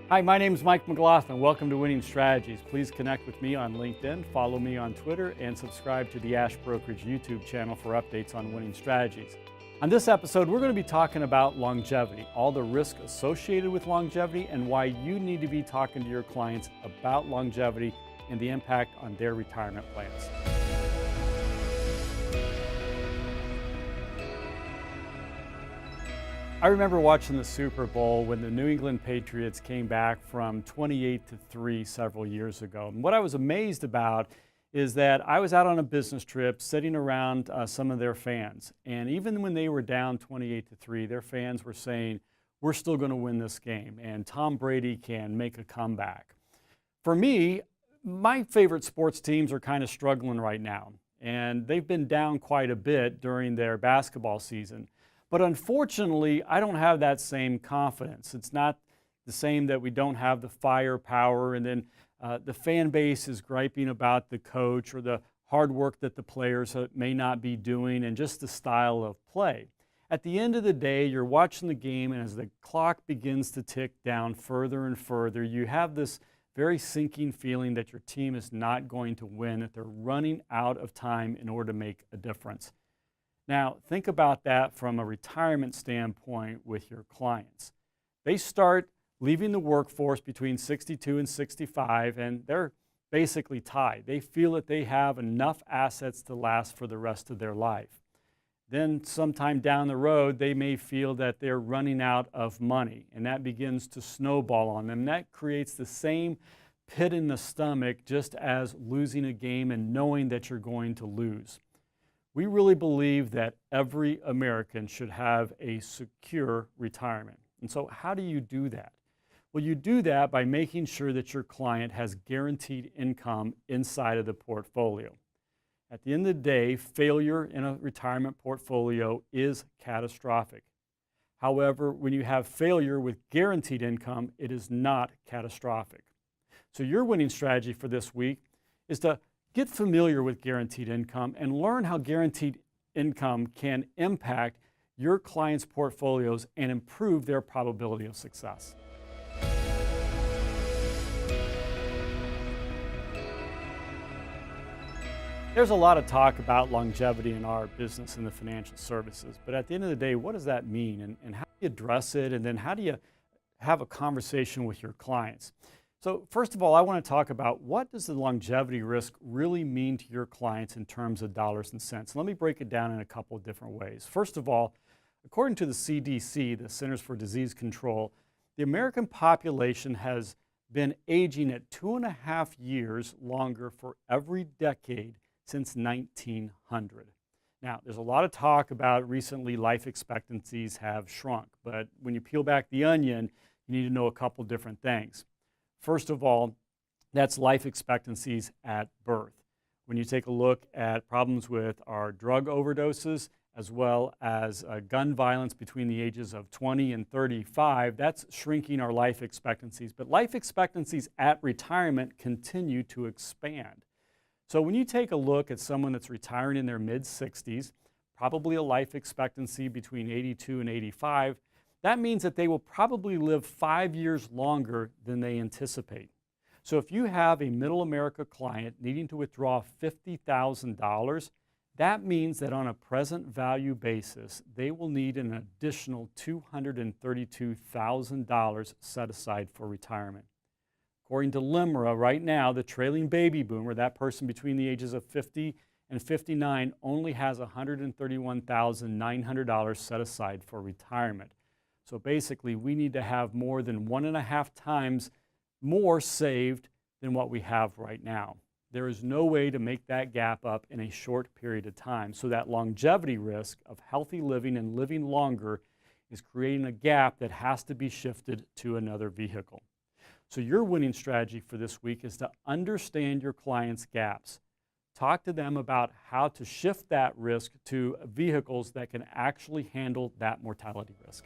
Hi, my name is Mike McLaughlin. Welcome to Winning Strategies. Please connect with me on LinkedIn, follow me on Twitter, and subscribe to the Ash Brokerage YouTube channel for updates on winning strategies. On this episode, we're going to be talking about longevity, all the risk associated with longevity, and why you need to be talking to your clients about longevity and the impact on their retirement plans. I remember watching the Super Bowl when the New England Patriots came back from 28-3 several years ago. And what I was amazed about is that I was out on a business trip sitting around some of their fans. And even when they were down 28-3, their fans were saying, we're still going to win this game and Tom Brady can make a comeback. For me, my favorite sports teams are kind of struggling right now. And they've been down quite a bit during their basketball season. But unfortunately, I don't have that same confidence. It's not the same that we don't have the firepower, and then the fan base is griping about the coach or the hard work that the players may not be doing and just the style of play. At the end of the day, you're watching the game, and as the clock begins to tick down further and further, you have this very sinking feeling that your team is not going to win, that they're running out of time in order to make a difference. Now, think about that from a retirement standpoint with your clients. They start leaving the workforce between 62 and 65, and they're basically tied. They feel that they have enough assets to last for the rest of their life. Then sometime down the road, they may feel that they're running out of money, and that begins to snowball on them. That creates the same pit in the stomach just as losing a game and knowing that you're going to lose. We really believe that every American should have a secure retirement. And so how do you do that? Well, you do that by making sure that your client has guaranteed income inside of the portfolio. At the end of the day, failure in a retirement portfolio is catastrophic. However, when you have failure with guaranteed income, it is not catastrophic. So your winning strategy for this week is to get familiar with guaranteed income and learn how guaranteed income can impact your clients' portfolios and improve their probability of success. There's a lot of talk about longevity in our business in the financial services, but at the end of the day, what does that mean, and how do you address it, and then how do you have a conversation with your clients? So first of all, I want to talk about what does the longevity risk really mean to your clients in terms of dollars and cents. Let me break it down in a couple of different ways. First of all, according to the CDC, the Centers for Disease Control, the American population has been aging at 2.5 years longer for every decade since 1900. Now, there's a lot of talk about recently life expectancies have shrunk, but when you peel back the onion, you need to know a couple different things. First of all, that's life expectancies at birth. When you take a look at problems with our drug overdoses, as well as gun violence between the ages of 20 and 35, that's shrinking our life expectancies. But life expectancies at retirement continue to expand. So when you take a look at someone that's retiring in their mid-60s, probably a life expectancy between 82 and 85, that means that they will probably live 5 years longer than they anticipate. So if you have a middle America client needing to withdraw $50,000, that means that on a present value basis, they will need an additional $232,000 set aside for retirement. According to LIMRA, right now, the trailing baby boomer, that person between the ages of 50 and 59, only has $131,900 set aside for retirement. So basically, we need to have more than 1.5 times more saved than what we have right now. There is no way to make that gap up in a short period of time. So that longevity risk of healthy living and living longer is creating a gap that has to be shifted to another vehicle. So your winning strategy for this week is to understand your clients' gaps. Talk to them about how to shift that risk to vehicles that can actually handle that mortality risk.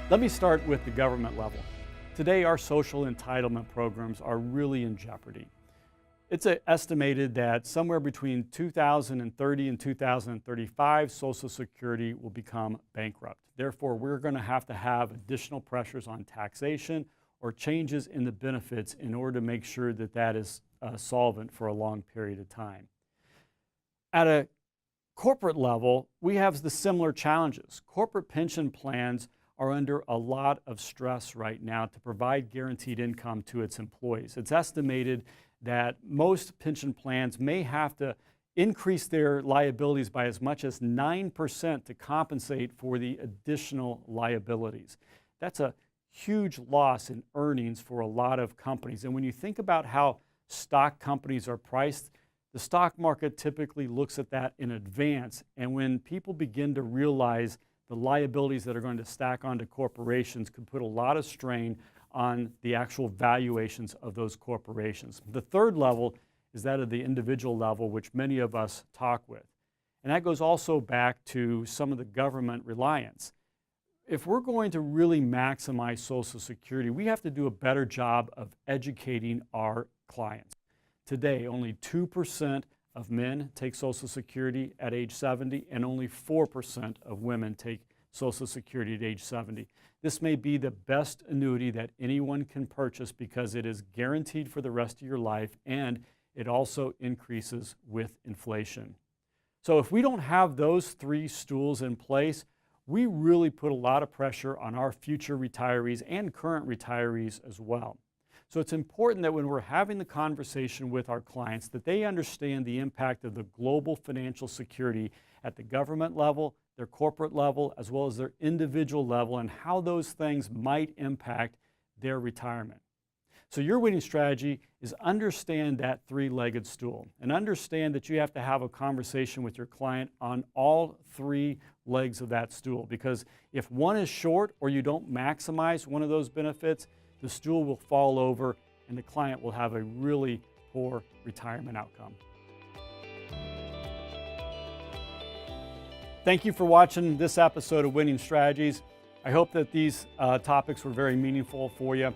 Let me start with the government level. Today, our social entitlement programs are really in jeopardy. It's estimated that somewhere between 2030 and 2035, Social Security will become bankrupt. Therefore, we're going to have additional pressures on taxation or changes in the benefits in order to make sure that that is solvent for a long period of time. At a corporate level, we have the similar challenges. Corporate pension plans are under a lot of stress right now to provide guaranteed income to its employees. It's estimated that most pension plans may have to increase their liabilities by as much as 9% to compensate for the additional liabilities. That's a huge loss in earnings for a lot of companies. And when you think about how stock companies are priced, the stock market typically looks at that in advance. And when people begin to realize the liabilities that are going to stack onto corporations, could put a lot of strain on the actual valuations of those corporations. The third level is that of the individual level, which many of us talk with. And that goes also back to some of the government reliance. If we're going to really maximize Social Security, we have to do a better job of educating our clients. Today, only 2% of men take Social Security at age 70, and only 4% of women take Social Security at age 70. This may be the best annuity that anyone can purchase because it is guaranteed for the rest of your life, and it also increases with inflation. So if we don't have those three stools in place, we really put a lot of pressure on our future retirees and current retirees as well. So it's important that when we're having the conversation with our clients, that they understand the impact of the global financial security at the government level, their corporate level, as well as their individual level, and how those things might impact their retirement. So your winning strategy is understand that three-legged stool, and understand that you have to have a conversation with your client on all three legs of that stool, because if one is short or you don't maximize one of those benefits, the stool will fall over and the client will have a really poor retirement outcome. Thank you for watching this episode of Winning Strategies. I hope that these topics were very meaningful for you.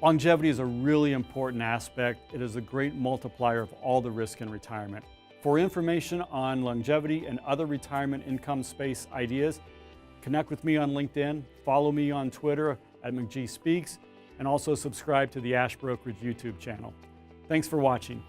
Longevity is a really important aspect. It is a great multiplier of all the risk in retirement. For information on longevity and other retirement income space ideas, connect with me on LinkedIn, follow me on Twitter at McGee Speaks, and also subscribe to the Ash Brokerage YouTube channel. Thanks for watching.